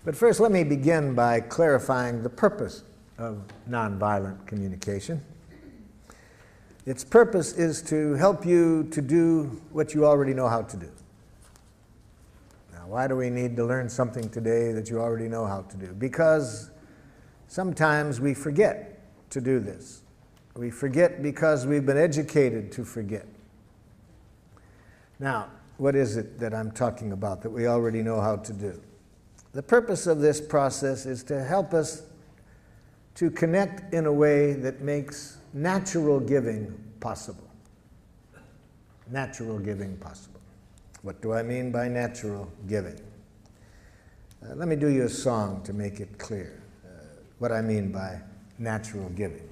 But first, let me begin by clarifying the purpose of nonviolent communication. Its purpose is to help you to do what you already know how to do. Now, why do we need to learn something today that you already know how to do? Because sometimes we forget to do this. We forget because we've been educated to forget. Now, what is it that I'm talking about that we already know how to do? The purpose of this process is to help us to connect in a way that makes natural giving possible. Natural giving possible. What do I mean by natural giving? Let me do you a song to make it clear what I mean by natural giving.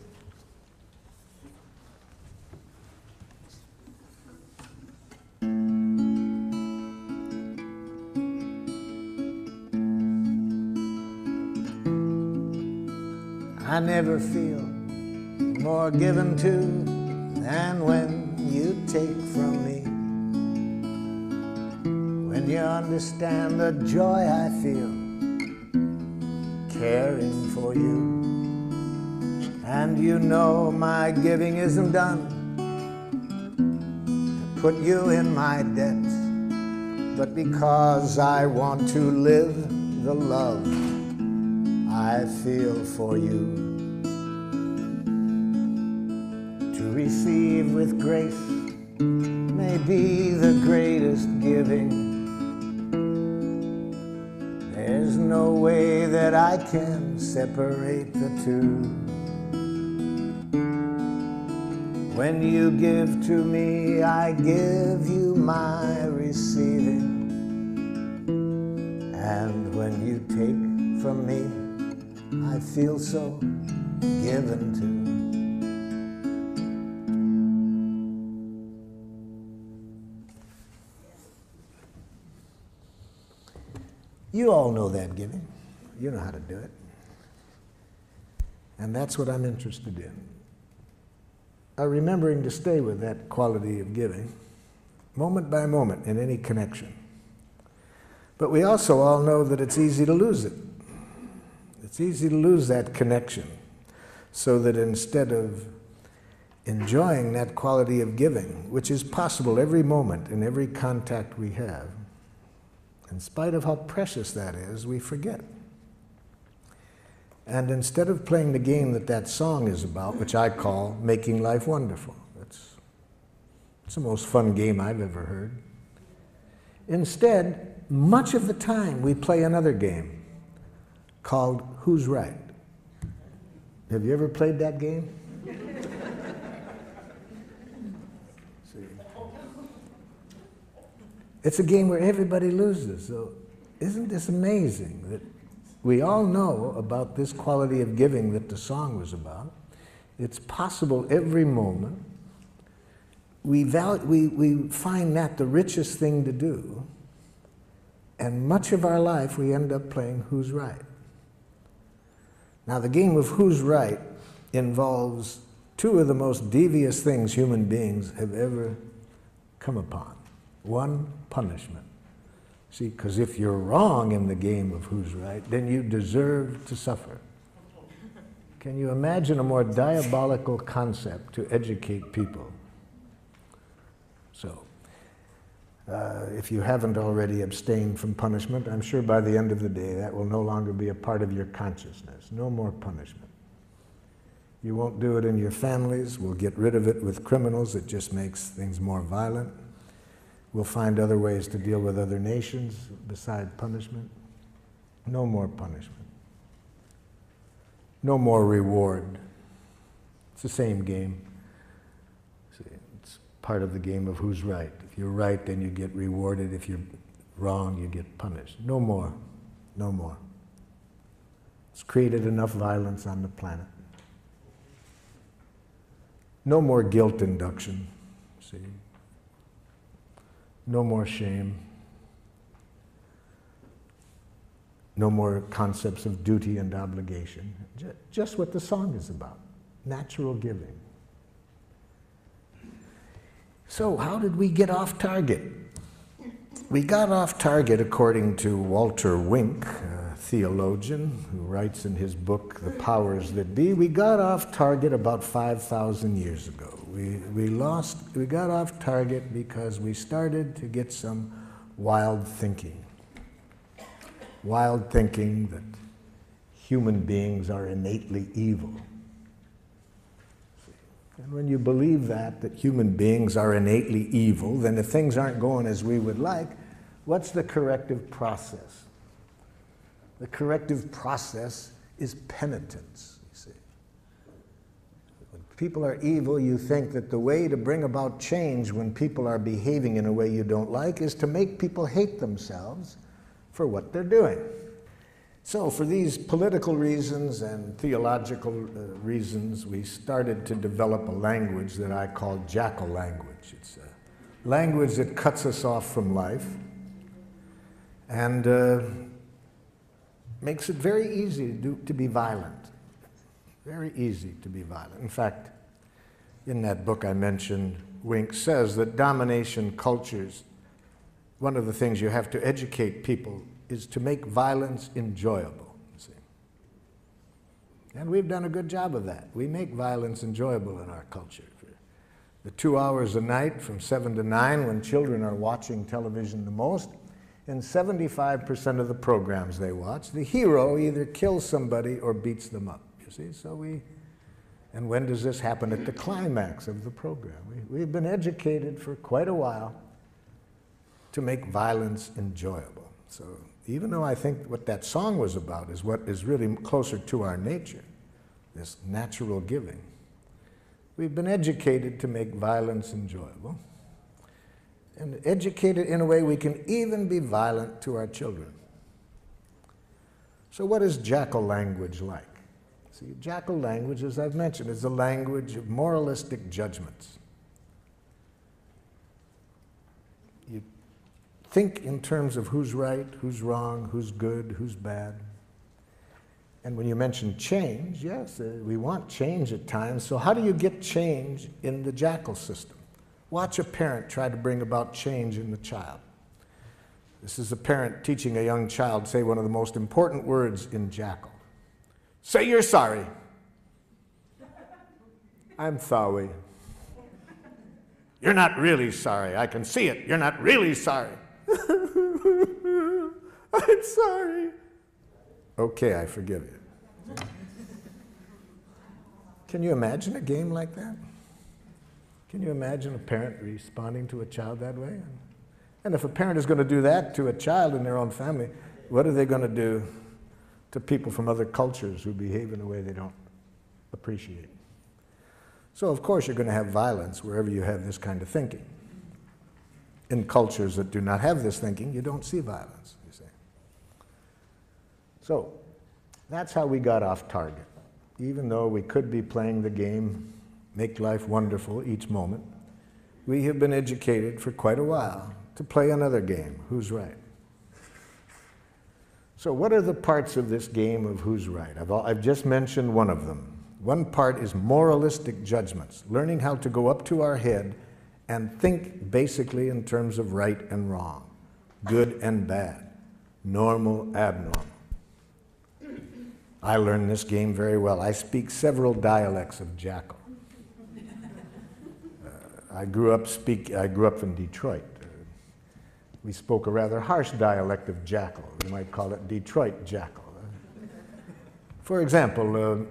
I never feel more given to than when you take from me. When you understand the joy I feel caring for you, and you know my giving isn't done to put you in my debt, but because I want to live the love I feel for you. To receive with grace may be the greatest giving. There's no way that I can separate the two. When you give to me, I give you my receiving. And when you take from me, I feel so given to. You all know that giving. You know how to do it. And that's what I'm interested in. Remembering to stay with that quality of giving, moment by moment in any connection. But we also all know that it's easy to lose it. It's easy to lose that connection, so that instead of enjoying that quality of giving, which is possible every moment in every contact we have, in spite of how precious that is, we forget. And instead of playing the game that song is about, which I call Making Life Wonderful, it's the most fun game I've ever heard. Instead, much of the time we play another game called Who's Right? Have you ever played that game? See. It's a game where everybody loses. So isn't this amazing that we all know about this quality of giving that the song was about? It's possible every moment. We find that the richest thing to do, and much of our life we end up playing Who's Right? Now, the game of Who's Right involves two of the most devious things human beings have ever come upon. One, punishment. See, because if you're wrong in the game of Who's Right, then you deserve to suffer. Can you imagine a more diabolical concept to educate people? So, if you haven't already abstained from punishment, I'm sure by the end of the day that will no longer be a part of your consciousness. No more punishment. You won't do it in your families. We'll get rid of it with criminals. It just makes things more violent. We'll find other ways to deal with other nations beside punishment. No more punishment. No more reward. It's the same game. See, it's part of the game of Who's Right. If you're right, then you get rewarded. If you're wrong, you get punished. No more. No more. It's created enough violence on the planet. No more guilt induction. See? No more shame. No more concepts of duty and obligation. Just what the song is about. Natural giving. So how did we get off target? We got off target, according to Walter Wink, a theologian who writes in his book, The Powers That Be. We got off target about 5,000 years ago. We got off target because we started to get some wild thinking. Wild thinking that human beings are innately evil. And when you believe that human beings are innately evil, then if things aren't going as we would like, what's the corrective process? The corrective process is penitence, you see. When people are evil, you think that the way to bring about change when people are behaving in a way you don't like is to make people hate themselves for what they're doing. So for these political reasons and theological reasons, we started to develop a language that I call jackal language. It's a language that cuts us off from life and makes it very easy to be violent. Very easy to be violent. In fact, in that book I mentioned, Wink says that domination cultures, one of the things you have to educate people is to make violence enjoyable, you see. And we've done a good job of that. We make violence enjoyable in our culture. For the 2 hours a night from 7 to 9 when children are watching television the most, in 75% of the programs they watch, the hero either kills somebody or beats them up, you see. And when does this happen? At the climax of the program. We've been educated for quite a while to make violence enjoyable. So even though I think what that song was about is what is really closer to our nature, this natural giving, we've been educated to make violence enjoyable, and educated in a way we can even be violent to our children. So what is jackal language like? See, jackal language, as I've mentioned, is a language of moralistic judgments. You think in terms of who's right, who's wrong, who's good, who's bad. And when you mention change, yes, we want change at times. So how do you get change in the jackal system? Watch a parent try to bring about change in the child. This is a parent teaching a young child say one of the most important words in jackal. Say you're sorry. I'm sorry. You're not really sorry. I can see it. You're not really sorry. I'm sorry. Okay, I forgive you. Can you imagine a game like that? Can you imagine a parent responding to a child that way? And if a parent is going to do that to a child in their own family, what are they going to do to people from other cultures who behave in a way they don't appreciate? So of course you're going to have violence wherever you have this kind of thinking. In cultures that do not have this thinking, you don't see violence, you see. So that's how we got off target. Even though we could be playing the game, make life wonderful each moment, we have been educated for quite a while to play another game, who's right. So what are the parts of this game of who's right? I've just mentioned one of them. One part is moralistic judgments, learning how to go up to our head and think basically in terms of right and wrong, good and bad, normal, abnormal. I learned this game very well. I speak several dialects of jackal. I grew up in Detroit. We spoke a rather harsh dialect of jackal. You might call it Detroit jackal. For example,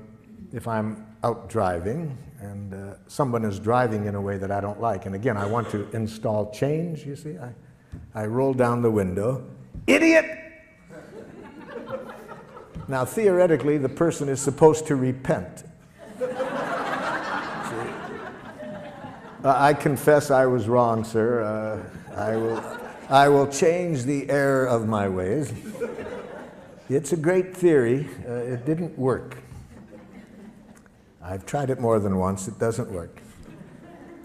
if I'm out driving and someone is driving in a way that I don't like, and again, I want to install change, you see, I roll down the window, idiot! Now, theoretically, the person is supposed to repent. I confess I was wrong, sir. I will change the error of my ways. It's a great theory. It didn't work. I've tried it more than once. It doesn't work.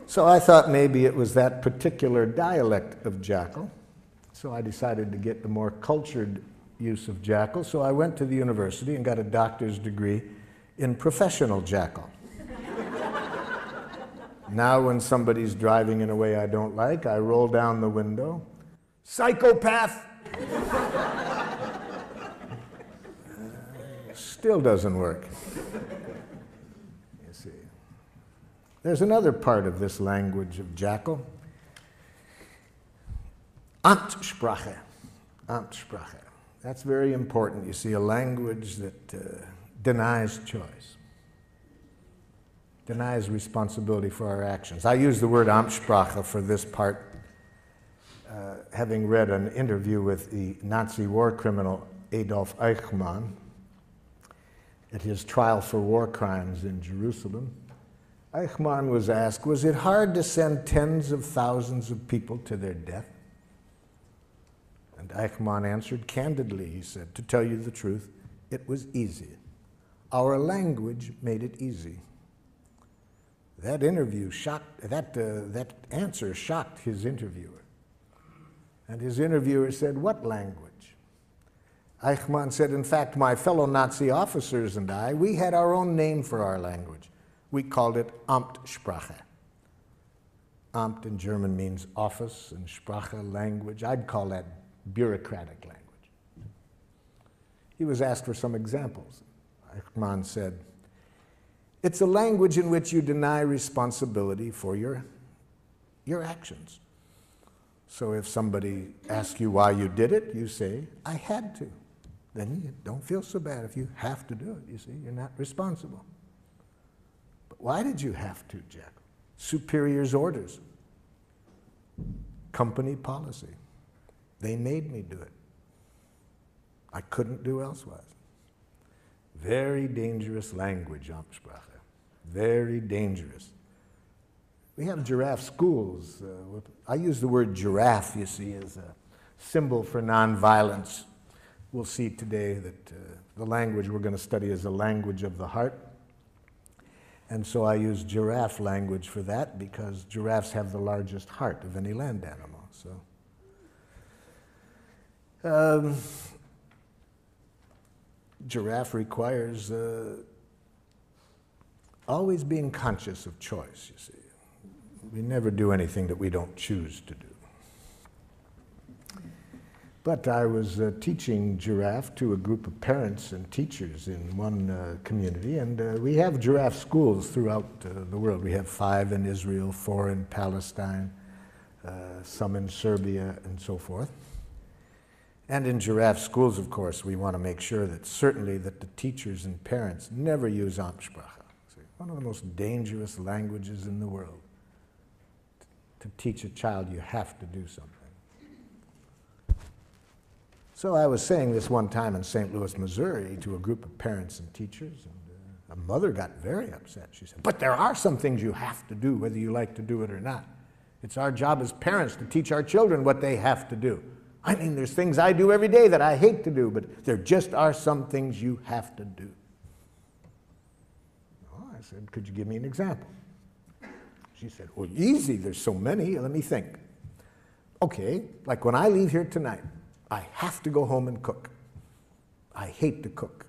So I thought maybe it was that particular dialect of jackal. So I decided to get the more cultured use of jackal. So I went to the university and got a doctor's degree in professional jackal. Now when somebody's driving in a way I don't like, I roll down the window. Psychopath! Still doesn't work. You see. There's another part of this language of Jackal. Amtssprache. Amtssprache. That's very important. You see, a language that denies choice, denies responsibility for our actions. I use the word Amtssprache for this part, having read an interview with the Nazi war criminal Adolf Eichmann at his trial for war crimes in Jerusalem. Eichmann was asked, was it hard to send tens of thousands of people to their death? And Eichmann answered candidly, he said, to tell you the truth, it was easy. Our language made it easy. That interview shocked, that answer shocked his interviewer. And his interviewer said, what language? Eichmann said, in fact, my fellow Nazi officers and I, we had our own name for our language. We called it Amtssprache. Amt in German means office, and Sprache, language. I'd call that bureaucratic language. He was asked for some examples. Eichmann said, it's a language in which you deny responsibility for your actions. So if somebody asks you why you did it, you say, I had to. Then you don't feel so bad if you have to do it. You see, you're not responsible. But why did you have to, Jack? Superior's orders. Company policy. They made me do it. I couldn't do elsewise. Very dangerous language, Amtssprache. Very dangerous. We have giraffe schools. I use the word giraffe, you see, as a symbol for nonviolence. We'll see today that the language we're going to study is a language of the heart. And so I use giraffe language for that because giraffes have the largest heart of any land animal. So, giraffe requires always being conscious of choice, you see. We never do anything that we don't choose to do. But I was teaching giraffe to a group of parents and teachers in one community, and we have giraffe schools throughout the world. We have 5 in Israel, 4 in Palestine, some in Serbia, and so forth. And in giraffe schools, of course, we want to make sure that certainly that the teachers and parents never use Amtssprache. One of the most dangerous languages in the world. To teach a child you have to do something. So I was saying this one time in St. Louis, Missouri, to a group of parents and teachers, and a mother got very upset. She said, but there are some things you have to do, whether you like to do it or not. It's our job as parents to teach our children what they have to do. I mean, there's things I do every day that I hate to do, but there just are some things you have to do. Well, I said, could you give me an example? She said, well, easy, there's so many, let me think. Okay, like when I leave here tonight, I have to go home and cook. I hate to cook.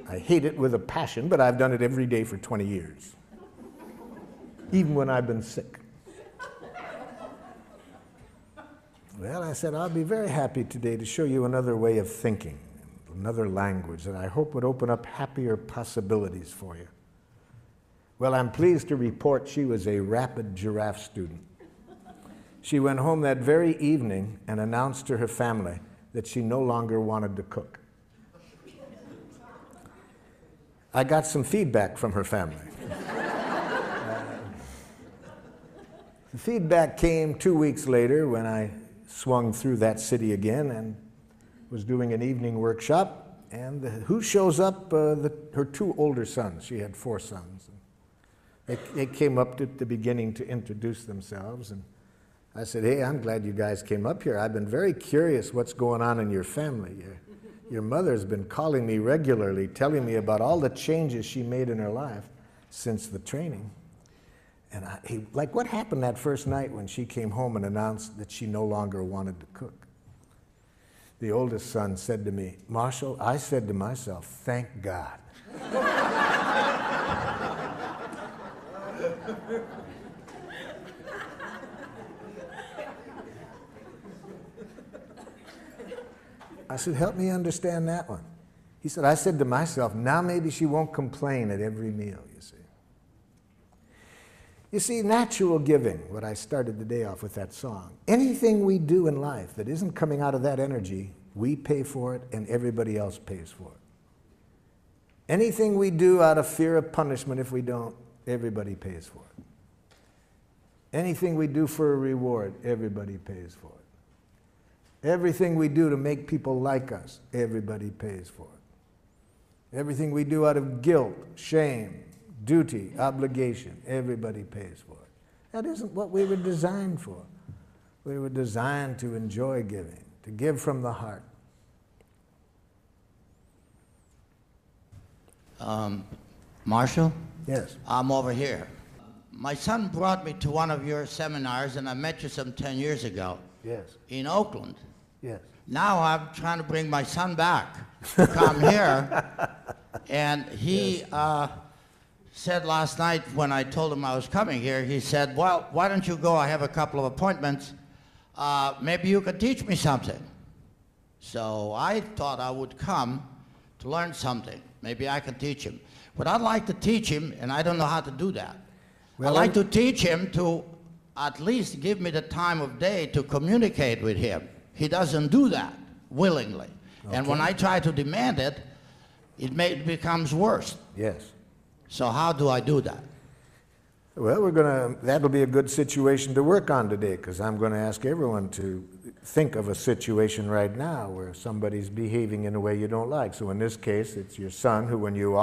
I hate it with a passion, but I've done it every day for 20 years. Even when I've been sick. Well, I said, I'll be very happy today to show you another way of thinking, another language that I hope would open up happier possibilities for you. Well, I'm pleased to report she was a rapid giraffe student. She went home that very evening and announced to her family that she no longer wanted to cook. I got some feedback from her family. The feedback came 2 weeks later when I swung through that city again and was doing an evening workshop. And who shows up? Her 2 older sons. She had 4 sons. They came up at the beginning to introduce themselves, and I said, hey, I'm glad you guys came up here. I've been very curious what's going on in your family. Your mother's been calling me regularly, telling me about all the changes she made in her life since the training. And like, what happened that first night when she came home and announced that she no longer wanted to cook? The oldest son said to me, Marshall, I said to myself, thank God. I said, help me understand that one. He said, I said to myself, now maybe she won't complain at every meal, you see. You see, natural giving, what I started the day off with that song, anything we do in life that isn't coming out of that energy, we pay for it and everybody else pays for it. Anything we do out of fear of punishment, if we don't, everybody pays for it. Anything we do for a reward, everybody pays for it. Everything we do to make people like us, everybody pays for it. Everything we do out of guilt, shame, duty, obligation, everybody pays for it. That isn't what we were designed for. We were designed to enjoy giving, to give from the heart. Marshall? Yes. I'm over here. My son brought me to one of your seminars, and I met you some 10 years ago. Yes. In Oakland. Yes. Now I'm trying to bring my son back to come here. And he said last night when I told him I was coming here, he said, well, why don't you go? I have a couple of appointments. Maybe you could teach me something. So I thought I would come to learn something. Maybe I can teach him. But I'd like to teach him, and I don't know how to do that. Well, I'd like to teach him to at least give me the time of day to communicate with him. He doesn't do that willingly. Okay. And when I try to demand it, it becomes worse. Yes. So how do I do that? Well, that'll be a good situation to work on today, because I'm going to ask everyone to think of a situation right now where somebody's behaving in a way you don't like. So in this case, it's your son who, when you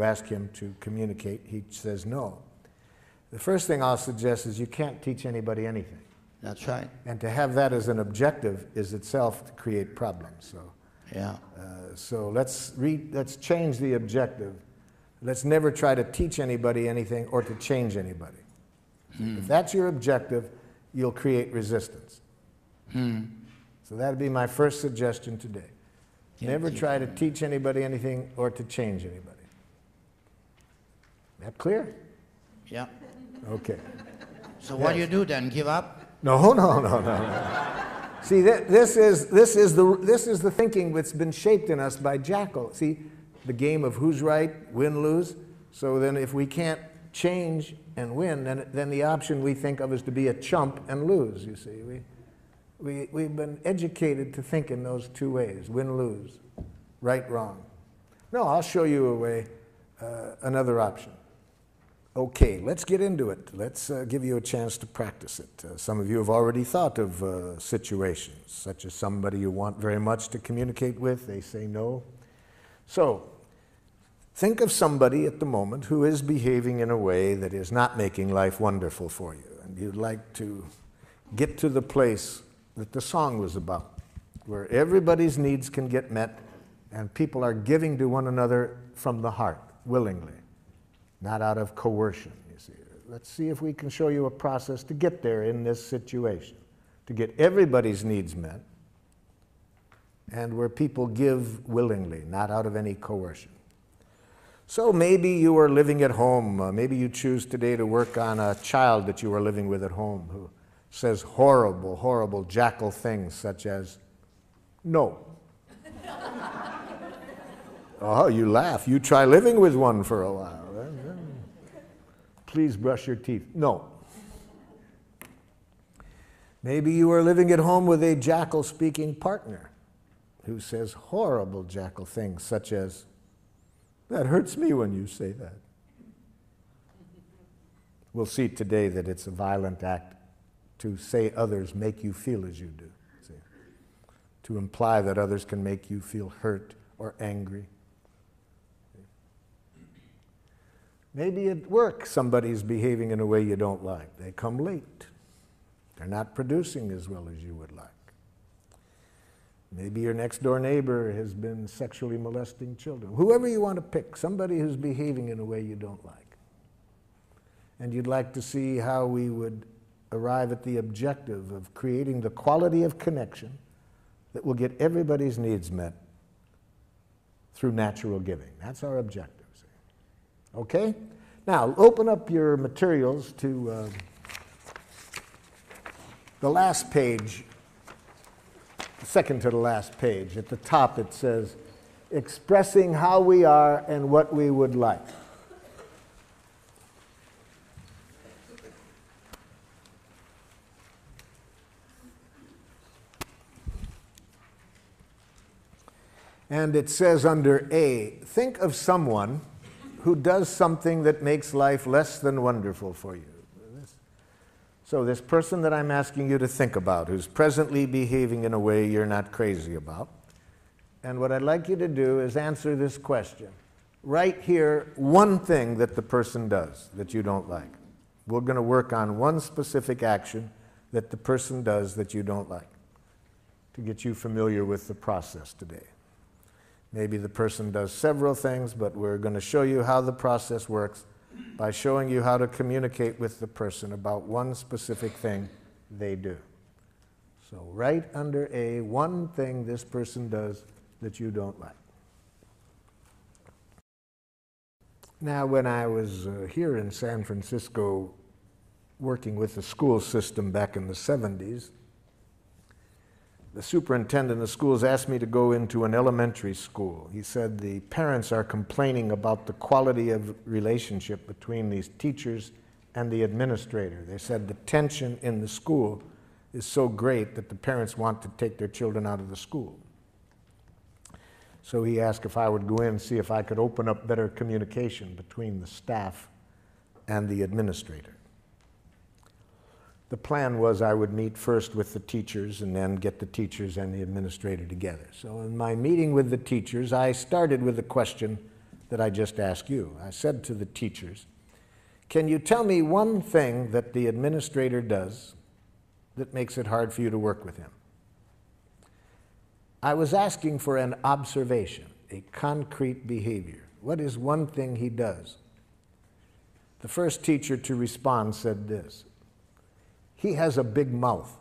ask him to communicate, he says no. The first thing I'll suggest is you can't teach anybody anything. That's right. And to have that as an objective is itself to create problems. So, yeah. So let's change the objective. Let's never try to teach anybody anything or to change anybody. If that's your objective, you'll create resistance. So that'd be my first suggestion today. Never try to teach anybody anything or to change anybody. That clear? Yeah. Okay. So what do you do then? Give up? No. See, this is the thinking that's been shaped in us by Jackal. See, the game of who's right, win, lose. So then if we can't change and win, then the option we think of is to be a chump and lose, you see. We've been educated to think in those two ways, win, lose, right, wrong. No, I'll show you a way, another option. Okay, let's get into it. Let's give you a chance to practice it. Some of you have already thought of situations, such as somebody you want very much to communicate with, they say no. So, think of somebody at the moment who is behaving in a way that is not making life wonderful for you, and you'd like to get to the place that the song was about, where everybody's needs can get met and people are giving to one another from the heart, willingly, not out of coercion, you see. Let's see if we can show you a process to get there in this situation, to get everybody's needs met, and where people give willingly, not out of any coercion. So maybe you are living at home. Maybe you choose today to work on a child that you are living with at home who says horrible, horrible Jackal things such as, no. Oh, you laugh. You try living with one for a while. Please brush your teeth. No. Maybe you are living at home with a Jackal-speaking partner who says horrible Jackal things such as, that hurts me when you say that. We'll see today that it's a violent act to say others make you feel as you do. See? To imply that others can make you feel hurt or angry. Maybe at work somebody's behaving in a way you don't like. They come late. They're not producing as well as you would like. Maybe your next door neighbor has been sexually molesting children. Whoever you want to pick, somebody who's behaving in a way you don't like. And you'd like to see how we would arrive at the objective of creating the quality of connection that will get everybody's needs met through natural giving. That's our objective. Okay? Now, open up your materials to the last page, second to the last page. At the top it says, expressing how we are and what we would like. And it says under A, think of someone who does something that makes life less than wonderful for you. So this person that I'm asking you to think about, who's presently behaving in a way you're not crazy about, and what I'd like you to do is answer this question. Write here one thing that the person does that you don't like. We're going to work on one specific action that the person does that you don't like to get you familiar with the process today. Maybe the person does several things, but we're going to show you how the process works by showing you how to communicate with the person about one specific thing they do. So write under A, one thing this person does that you don't like. Now, when I was here in San Francisco working with the school system back in the 70s, the superintendent of schools asked me to go into an elementary school. He said the parents are complaining about the quality of relationship between these teachers and the administrator. They said the tension in the school is so great that the parents want to take their children out of the school. So he asked if I would go in and see if I could open up better communication between the staff and the administrator. The plan was I would meet first with the teachers and then get the teachers and the administrator together. So in my meeting with the teachers, I started with the question that I just asked you. I said to the teachers, can you tell me one thing that the administrator does that makes it hard for you to work with him? I was asking for an observation, a concrete behavior. What is one thing he does? The first teacher to respond said this: he has a big mouth.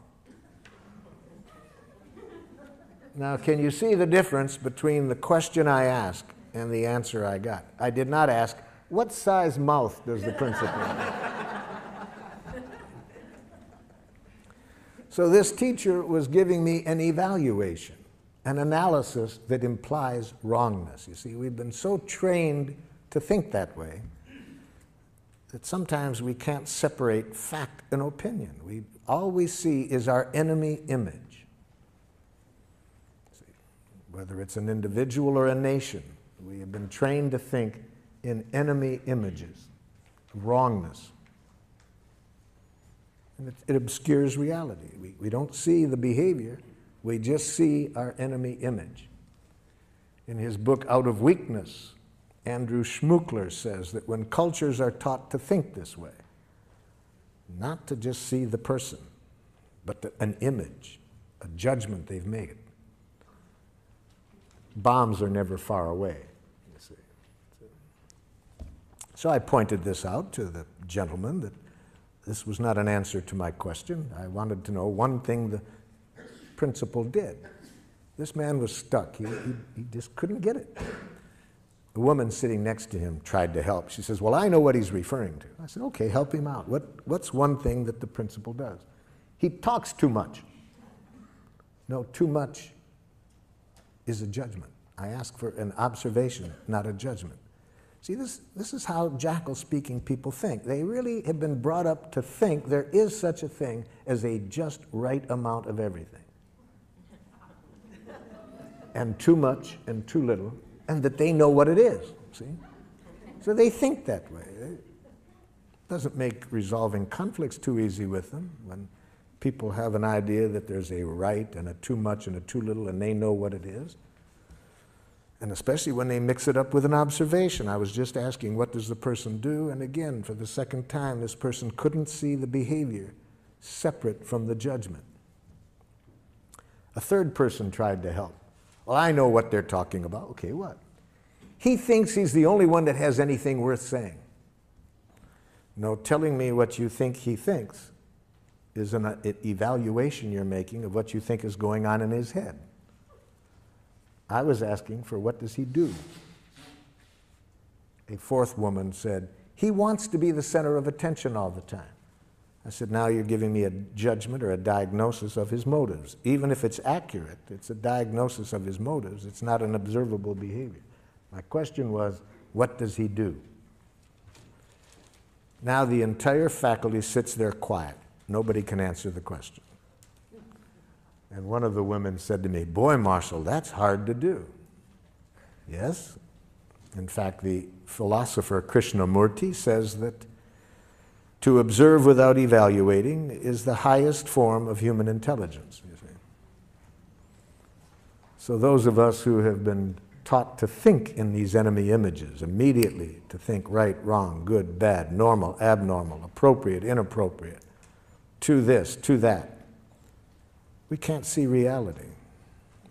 Now, can you see the difference between the question I asked and the answer I got? I did not ask, what size mouth does the principal have? So this teacher was giving me an evaluation, an analysis that implies wrongness. You see, we've been so trained to think that way that sometimes we can't separate fact and opinion. All we see is our enemy image. See, whether it's an individual or a nation, we have been trained to think in enemy images, wrongness. And it obscures reality. We don't see the behavior, we just see our enemy image. In his book, Out of Weakness, Andrew Schmuckler says that when cultures are taught to think this way, not to just see the person, but an image, a judgment they've made, bombs are never far away, you see. So I pointed this out to the gentleman, that this was not an answer to my question. I wanted to know one thing the principal did. This man was stuck. He just couldn't get it. The woman sitting next to him tried to help. She says, well, I know what he's referring to. I said, okay, help him out. What's one thing that the principal does? He talks too much. No, too much is a judgment. I ask for an observation, not a judgment. See, this is how jackal-speaking people think. They really have been brought up to think there is such a thing as a just right amount of everything. And too much and too little, and that they know what it is, see? So they think that way. It doesn't make resolving conflicts too easy with them when people have an idea that there's a right and a too much and a too little, and they know what it is. And especially when they mix it up with an observation. I was just asking, what does the person do? And again, for the second time, this person couldn't see the behavior separate from the judgment. A third person tried to help. Well, I know what they're talking about. Okay, what? He thinks he's the only one that has anything worth saying. No, telling me what you think he thinks is an evaluation you're making of what you think is going on in his head. I was asking for what does he do? A fourth woman said, he wants to be the center of attention all the time. I said, now you're giving me a judgment or a diagnosis of his motives. Even if it's accurate, it's a diagnosis of his motives. It's not an observable behavior. My question was, what does he do? Now the entire faculty sits there quiet. Nobody can answer the question. And one of the women said to me, boy, Marshall, that's hard to do. Yes. In fact, the philosopher Krishnamurti says that to observe without evaluating is the highest form of human intelligence, you see. So those of us who have been taught to think in these enemy images, immediately to think right, wrong, good, bad, normal, abnormal, appropriate, inappropriate, to this, to that, we can't see reality.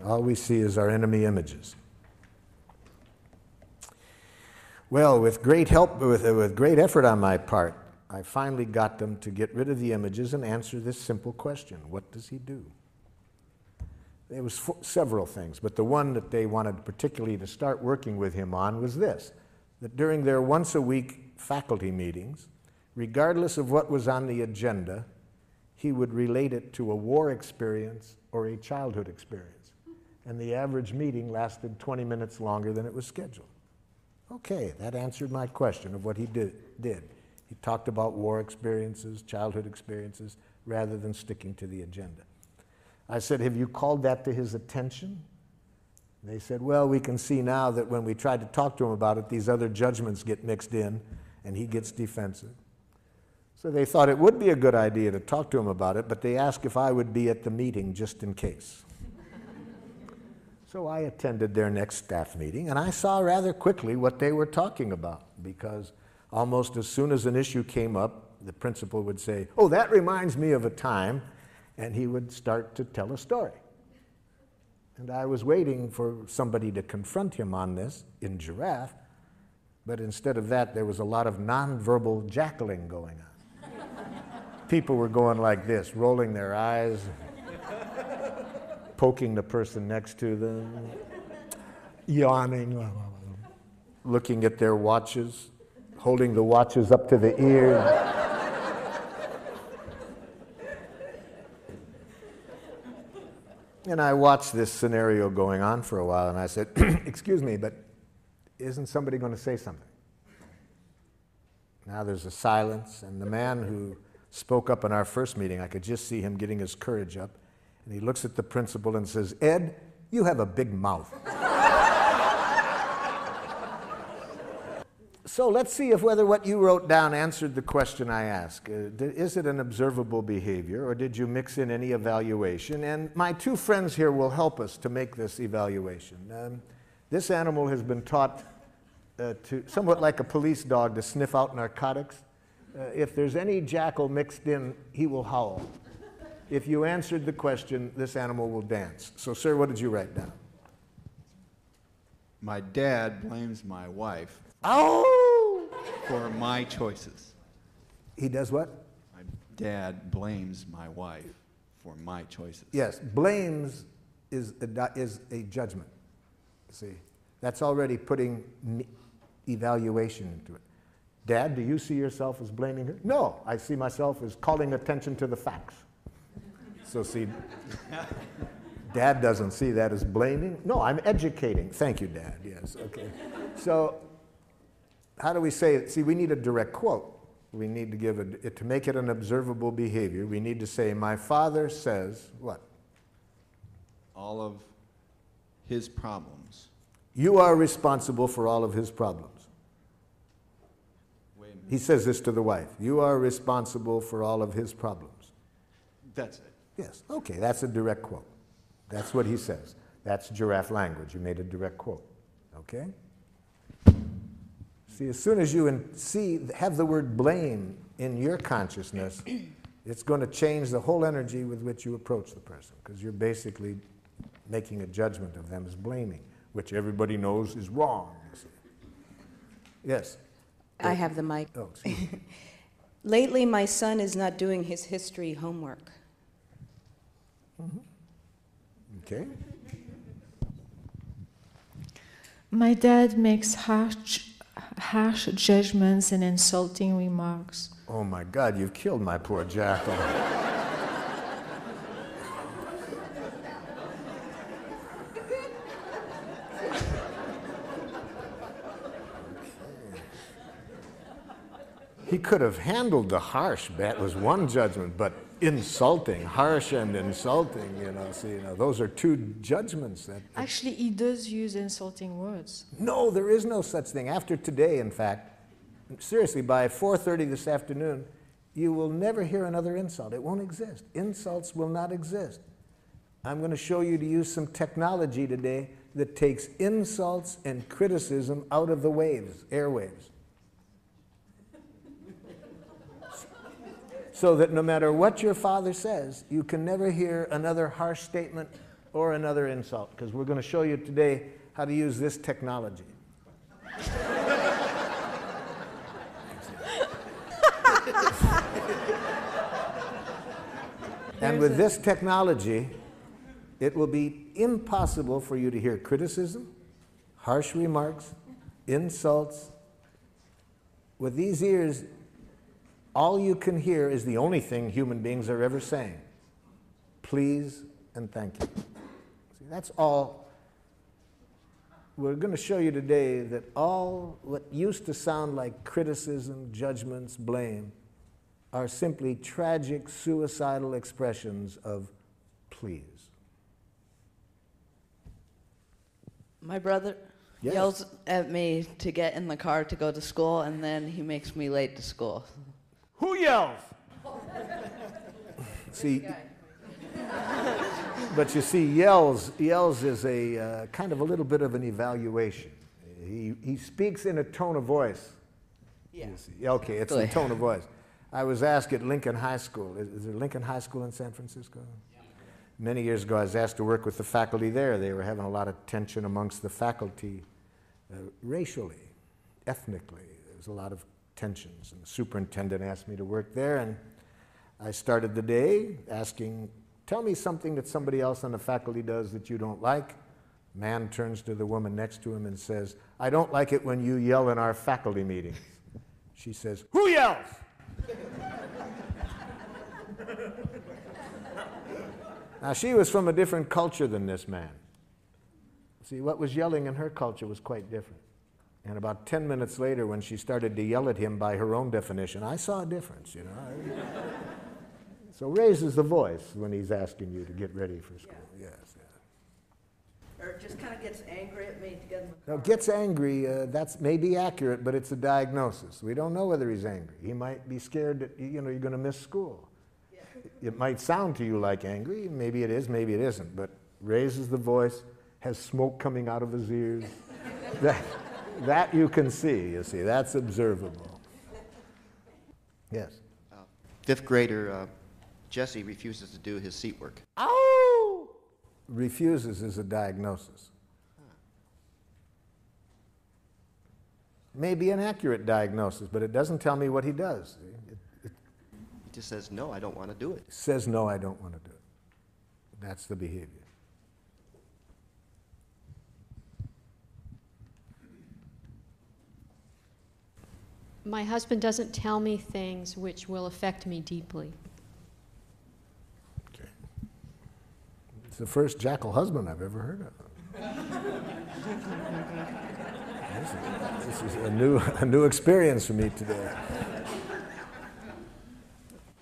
All we see is our enemy images. Well, with great help, with great effort on my part, I finally got them to get rid of the images and answer this simple question: what does he do? There was several things, but the one that they wanted particularly to start working with him on was this: that during their once-a-week faculty meetings, regardless of what was on the agenda, he would relate it to a war experience or a childhood experience. And the average meeting lasted 20 minutes longer than it was scheduled. Okay, that answered my question of what he did. He talked about war experiences, childhood experiences, rather than sticking to the agenda. I said, have you called that to his attention? They said, well, we can see now that when we tried to talk to him about it, these other judgments get mixed in, and he gets defensive. So they thought it would be a good idea to talk to him about it, but they asked if I would be at the meeting just in case. So I attended their next staff meeting, and I saw rather quickly what they were talking about, because almost as soon as an issue came up, the principal would say, oh, that reminds me of a time, and he would start to tell a story. And I was waiting for somebody to confront him on this in Giraffe, but instead of that, there was a lot of nonverbal jackling going on. People were going like this, rolling their eyes, poking the person next to them, yawning, looking at their watches, holding the watches up to the ear. And I watched this scenario going on for a while, and I said, excuse me, but isn't somebody going to say something? Now there's a silence, and the man who spoke up in our first meeting, I could just see him getting his courage up, and he looks at the principal and says, Ed, you have a big mouth. So let's see if whether what you wrote down answered the question I asked. Is it an observable behavior, or did you mix in any evaluation? And my two friends here will help us to make this evaluation. This animal has been taught to, somewhat like a police dog, to sniff out narcotics. If there's any jackal mixed in, he will howl. If you answered the question, this animal will dance. So, sir, what did you write down? My dad blames my wife for my choices. He does what? My dad blames my wife for my choices. Yes, blames is a judgment. See, that's already putting evaluation into it. Dad, do you see yourself as blaming her? No, I see myself as calling attention to the facts. So see, Dad doesn't see that as blaming. No, I'm educating. Thank you, Dad. Yes, okay. So how do we say it? See, we need a direct quote. We need to give to make it an observable behavior, we need to say, my father says what? All of his problems. You are responsible for all of his problems. Wait a minute. He says this to the wife. You are responsible for all of his problems. That's it. Yes, okay, that's a direct quote. That's what he says. That's giraffe language. You made a direct quote, okay? See, as soon as you have the word blame in your consciousness, it's going to change the whole energy with which you approach the person, because you're basically making a judgment of them as blaming, which everybody knows is wrong. You see. Yes? I have the mic. Oh, excuse me. Lately, my son is not doing his history homework. Mm-hmm. Okay. My dad makes harsh judgments and insulting remarks. Oh my God, you've killed my poor jackal. He could have handled the harsh, that was one judgment, but insulting, harsh and insulting, see, those are two judgments. That Actually, he does use insulting words. No, there is no such thing. After today, in fact, seriously, by 4:30 this afternoon, you will never hear another insult. It won't exist. Insults will not exist. I'm going to show you to use some technology today that takes insults and criticism out of the waves, airwaves. So that no matter what your father says, you can never hear another harsh statement or another insult, because we're going to show you today how to use this technology. And with this technology, it will be impossible for you to hear criticism, harsh remarks, insults. With these ears, all you can hear is the only thing human beings are ever saying. Please and thank you. See, that's all. We're going to show you today that all what used to sound like criticism, judgments, blame, are simply tragic, suicidal expressions of please. My brother Yes. yells at me to get in the car to go to school, and then he makes me late to school. Who yells? See, but you see, yells is a kind of a little bit of an evaluation. He speaks in a tone of voice. Yeah. Okay, it's the tone of voice. I was asked at Lincoln High School. Is there Lincoln High School in San Francisco? Yeah. Many years ago, I was asked to work with the faculty there. They were having a lot of tension amongst the faculty, racially, ethnically. There was a lot of tensions. And the superintendent asked me to work there, and I started the day asking, tell me something that somebody else on the faculty does that you don't like. Man turns to the woman next to him and says, I don't like it when you yell in our faculty meetings. She says, who yells? Now, she was from a different culture than this man. See, what was yelling in her culture was quite different. And about 10 minutes later, when she started to yell at him by her own definition, I saw a difference, So raises the voice when he's asking you to get ready for school. Yeah. Yes. Yeah. Or just kind of gets angry at me to get in the car. Now, gets angry, that's maybe accurate, but it's a diagnosis. We don't know whether he's angry. He might be scared that, you're going to miss school. Yeah. It might sound to you like angry. Maybe it is, maybe it isn't. But raises the voice, has smoke coming out of his ears. That you can see, That's observable. Yes? Fifth grader Jesse refuses to do his seat work. Ow! Refuses is a diagnosis. Maybe an accurate diagnosis, but it doesn't tell me what he does. He just says, no, I don't want to do it. Says, no, I don't want to do it. That's the behavior. My husband doesn't tell me things which will affect me deeply. Okay. It's the first jackal husband I've ever heard of. This is a new experience for me today.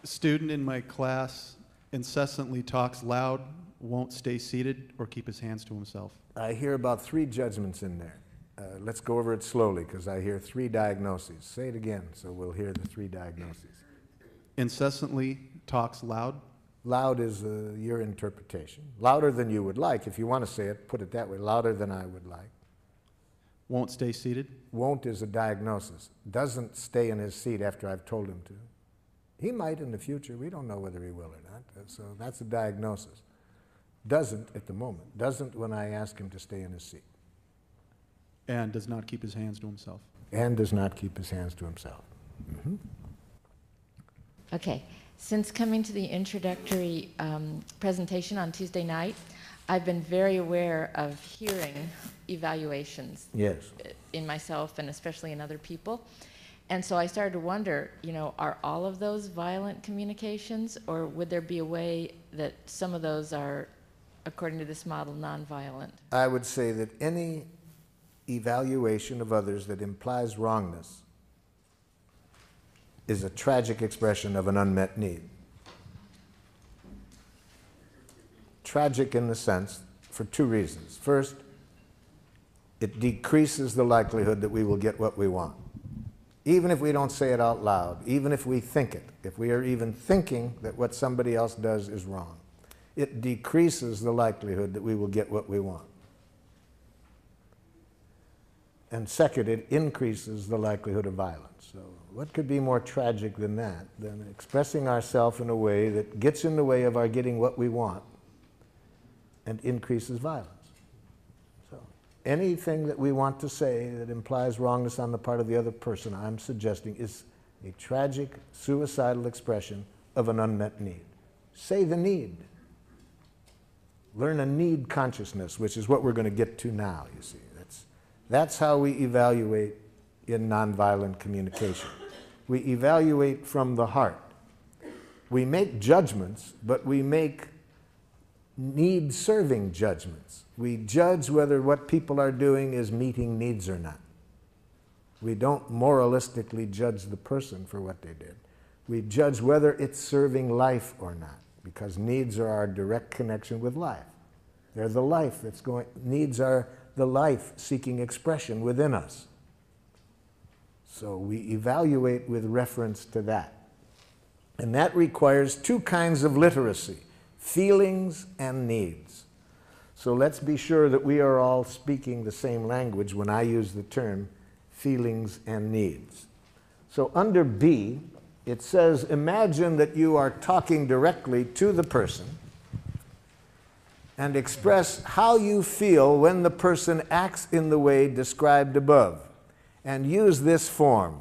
A student in my class incessantly talks loud, won't stay seated, or keep his hands to himself. I hear about 3 judgments in there. Let's go over it slowly, because I hear 3 diagnoses. Say it again, so we'll hear the 3 diagnoses. Incessantly talks loud. Loud is your interpretation. Louder than you would like. If you want to say it, put it that way. Louder than I would like. Won't stay seated. Won't is a diagnosis. Doesn't stay in his seat after I've told him to. He might in the future. We don't know whether he will or not. So that's a diagnosis. Doesn't at the moment. Doesn't when I ask him to stay in his seat. And does not keep his hands to himself. And does not keep his hands to himself. Mm-hmm. Okay. Since coming to the introductory presentation on Tuesday night, I've been very aware of hearing evaluations. Yes. In myself and especially in other people. And so I started to wonder, are all of those violent communications, or would there be a way that some of those are, according to this model, nonviolent? I would say that any evaluation of others that implies wrongness is a tragic expression of an unmet need. Tragic in the sense, for two reasons. First, it decreases the likelihood that we will get what we want. Even if we don't say it out loud, even if we think it, if we are even thinking that what somebody else does is wrong, it decreases the likelihood that we will get what we want. And second, it increases the likelihood of violence. So what could be more tragic than that, than expressing ourselves in a way that gets in the way of our getting what we want and increases violence? So anything that we want to say that implies wrongness on the part of the other person, I'm suggesting, is a tragic, suicidal expression of an unmet need. Say the need. Learn a need consciousness, which is what we're going to get to now, you see. That's how we evaluate in nonviolent communication. We evaluate from the heart. We make judgments, but we make need-serving judgments. We judge whether what people are doing is meeting needs or not. We don't moralistically judge the person for what they did. We judge whether it's serving life or not, because needs are our direct connection with life. They're the life that's going, needs are the life-seeking expression within us. So we evaluate with reference to that. And that requires two kinds of literacy, feelings and needs. So let's be sure that we are all speaking the same language when I use the term feelings and needs. So under B, it says, imagine that you are talking directly to the person and express how you feel when the person acts in the way described above. And use this form.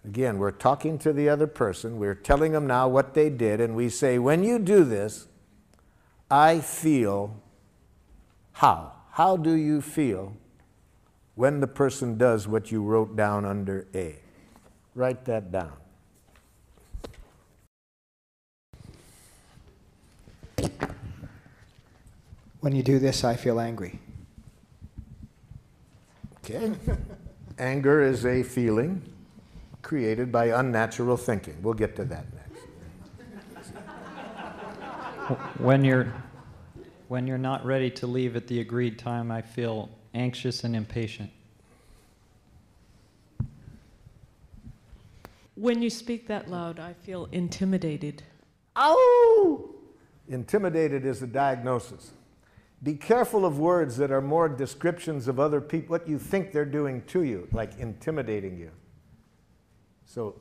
Again, we're talking to the other person, we're telling them now what they did, and we say, when you do this, I feel how? How do you feel when the person does what you wrote down under A? Write that down. When you do this, I feel angry. Okay. Anger is a feeling created by unnatural thinking. We'll get to that next. When you're not ready to leave at the agreed time, I feel anxious and impatient. When you speak that loud, I feel intimidated. Ow! Intimidated is a diagnosis. Be careful of words that are more descriptions of other people, what you think they're doing to you, like intimidating you. So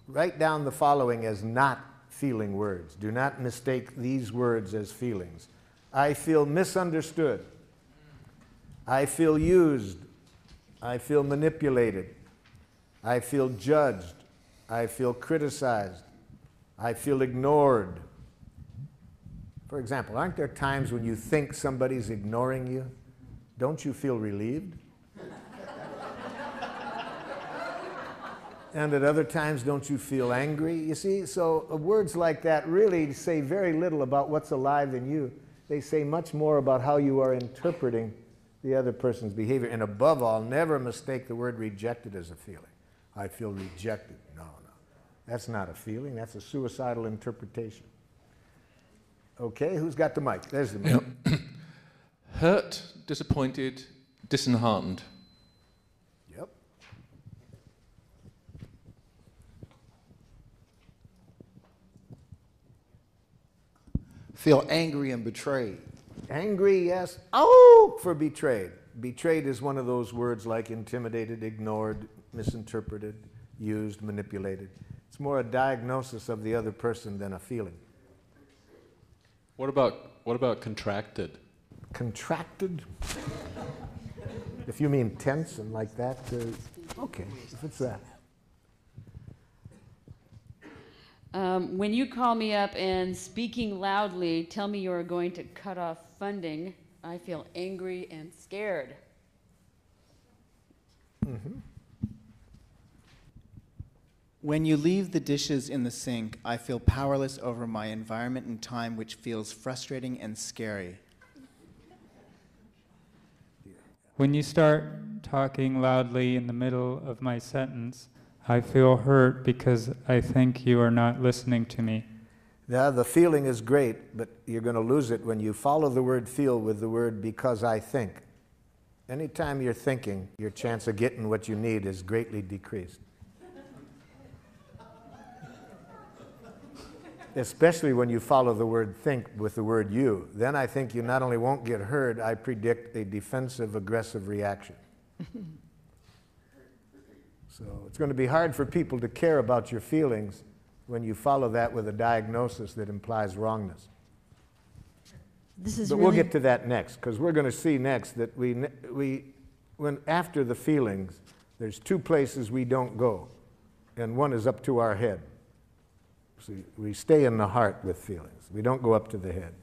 write down the following as not feeling words. Do not mistake these words as feelings. I feel misunderstood. I feel used. I feel manipulated. I feel judged. I feel criticized. I feel ignored. For example, aren't there times when you think somebody's ignoring you? Don't you feel relieved? And at other times, don't you feel angry? You see, so words like that really say very little about what's alive in you. They say much more about how you are interpreting the other person's behavior. And above all, never mistake the word rejected as a feeling. I feel rejected. No, no. That's not a feeling. That's a suicidal interpretation. Okay, who's got the mic? There's the mic. Yep. Hurt, disappointed, disheartened. Yep. Feel angry and betrayed. Angry, yes. Oh, for betrayed. Betrayed is one of those words like intimidated, ignored, misinterpreted, used, manipulated. It's more a diagnosis of the other person than a feeling. What about contracted? Contracted? If you mean tense and like that, okay, if it's that. When you call me up and speaking loudly tell me you're going to cut off funding, I feel angry and scared. Mm-hmm. When you leave the dishes in the sink, I feel powerless over my environment and time, which feels frustrating and scary. When you start talking loudly in the middle of my sentence, I feel hurt because I think you are not listening to me. Yeah, the feeling is great, but you're going to lose it when you follow the word feel with the word because I think. Anytime you're thinking, your chance of getting what you need is greatly decreased. Especially when you follow the word think with the word you. Then I think you not only won't get heard, I predict a defensive, aggressive reaction. So it's going to be hard for people to care about your feelings when you follow that with a diagnosis that implies wrongness. But we'll get to that next, because we're going to see next that when after the feelings, there's two places we don't go, and one is up to our head. See, we stay in the heart with feelings. We don't go up to the head.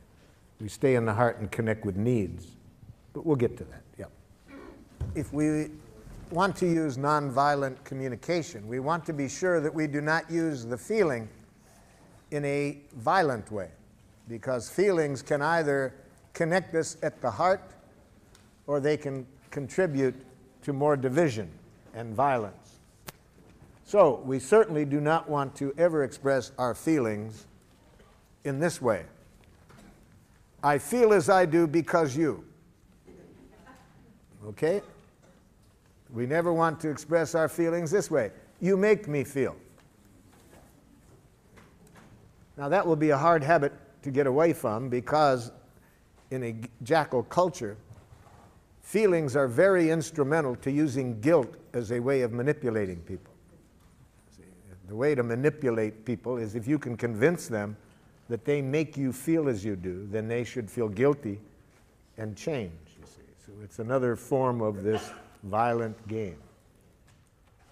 We stay in the heart and connect with needs. But we'll get to that, yep. If we want to use nonviolent communication, we want to be sure that we do not use the feeling in a violent way, because feelings can either connect us at the heart or they can contribute to more division and violence. So we certainly do not want to ever express our feelings in this way. I feel as I do because you. Okay? We never want to express our feelings this way. You make me feel. Now that will be a hard habit to get away from, because in a jackal culture, feelings are very instrumental to using guilt as a way of manipulating people. See, the way to manipulate people is if you can convince them that they make you feel as you do, then they should feel guilty and change, you see. So it's another form of this violent game.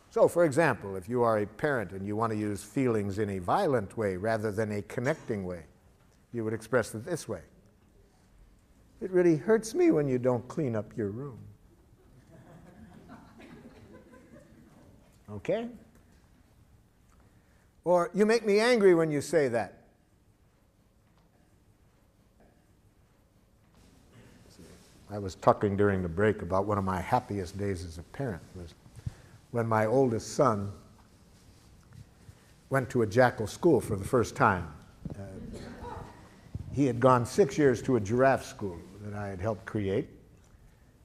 So, for example, if you are a parent and you want to use feelings in a violent way rather than a connecting way, you would express it this way. It really hurts me when you don't clean up your room. Okay? Or, you make me angry when you say that. I was talking during the break about one of my happiest days as a parent was when my oldest son went to a jackal school for the first time. He had gone 6 years to a giraffe school that I had helped create,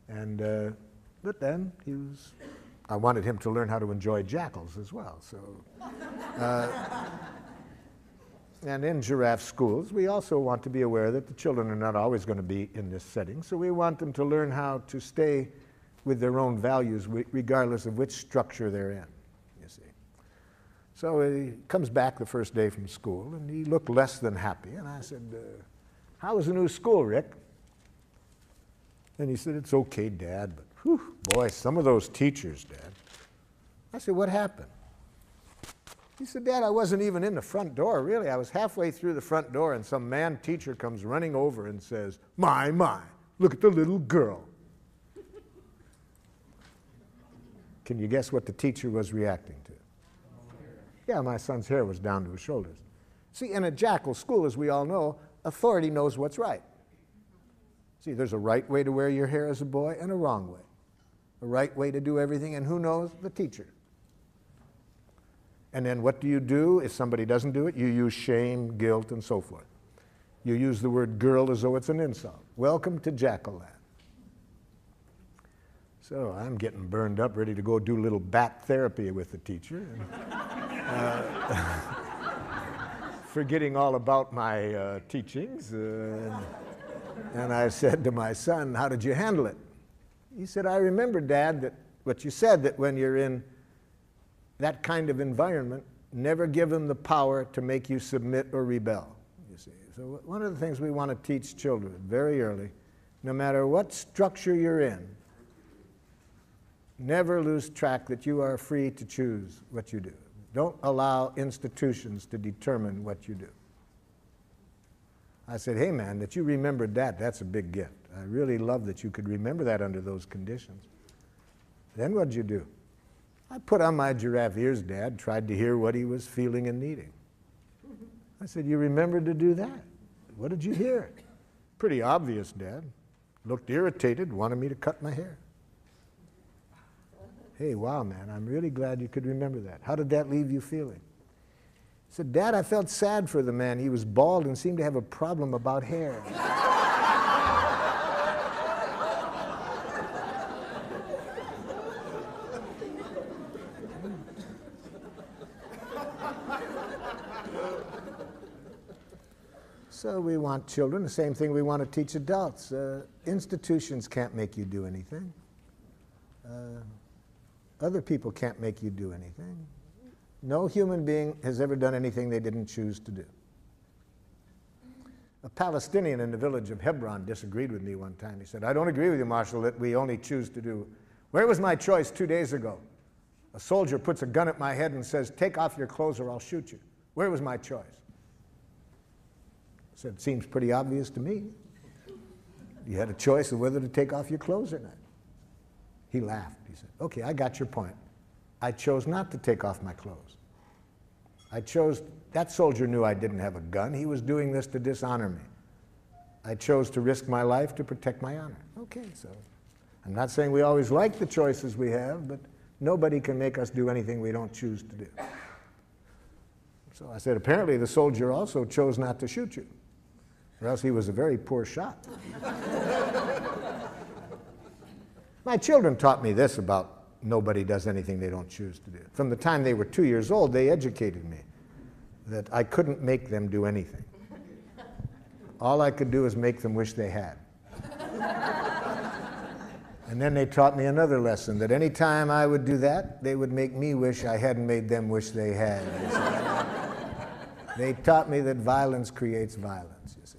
and but then I wanted him to learn how to enjoy jackals as well. So, and in giraffe schools, we also want to be aware that the children are not always going to be in this setting, so we want them to learn how to stay with their own values regardless of which structure they're in, you see. So he comes back the first day from school, and he looked less than happy, and I said, how was the new school, Rick? And he said, it's okay, Dad, but whew, boy, some of those teachers, Dad. I said, what happened? He said, Dad, I wasn't even in the front door, really. I was halfway through the front door, and some man teacher comes running over and says, my, look at the little girl. Can you guess what the teacher was reacting to? Yeah, my son's hair was down to his shoulders. See, in a jackal school, as we all know, authority knows what's right. See, there's a right way to wear your hair as a boy and a wrong way. A right way to do everything, and who knows? The teacher. And then what do you do if somebody doesn't do it? You use shame, guilt, and so forth. You use the word girl as though it's an insult. Welcome to jackal land. So I'm getting burned up, ready to go do a little bat therapy with the teacher. And, forgetting all about my teachings. And I said to my son, how did you handle it? He said, I remember, Dad, that what you said, that when you're in that kind of environment, never give them the power to make you submit or rebel, you see. So one of the things we want to teach children very early, no matter what structure you're in, never lose track that you are free to choose what you do. Don't allow institutions to determine what you do. I said, hey man, that you remembered that, that's a big gift. I really love that you could remember that under those conditions. Then what'd you do? I put on my giraffe ears, Dad, tried to hear what he was feeling and needing. I said, you remembered to do that? What did you hear? Pretty obvious, Dad. Looked irritated, wanted me to cut my hair. Hey, wow, man, I'm really glad you could remember that. How did that leave you feeling? I said, Dad, I felt sad for the man. He was bald and seemed to have a problem about hair. So we want children, the same thing we want to teach adults. Institutions can't make you do anything. Other people can't make you do anything. No human being has ever done anything they didn't choose to do. A Palestinian in the village of Hebron disagreed with me one time. He said, I don't agree with you, Marshal, that we only choose to do. Where was my choice 2 days ago? A soldier puts a gun at my head and says, take off your clothes or I'll shoot you. Where was my choice? I said, seems pretty obvious to me. You had a choice of whether to take off your clothes or not. He laughed. He said, okay, I got your point. I chose not to take off my clothes. That soldier knew I didn't have a gun. He was doing this to dishonor me. I chose to risk my life to protect my honor. Okay, so I'm not saying we always like the choices we have, but nobody can make us do anything we don't choose to do. So I said, apparently the soldier also chose not to shoot you, or else he was a very poor shot. My children taught me this about nobody does anything they don't choose to do. From the time they were 2 years old, they educated me that I couldn't make them do anything. All I could do is make them wish they had. And then they taught me another lesson, that any time I would do that, they would make me wish I hadn't made them wish they had. They taught me that violence creates violence, you see.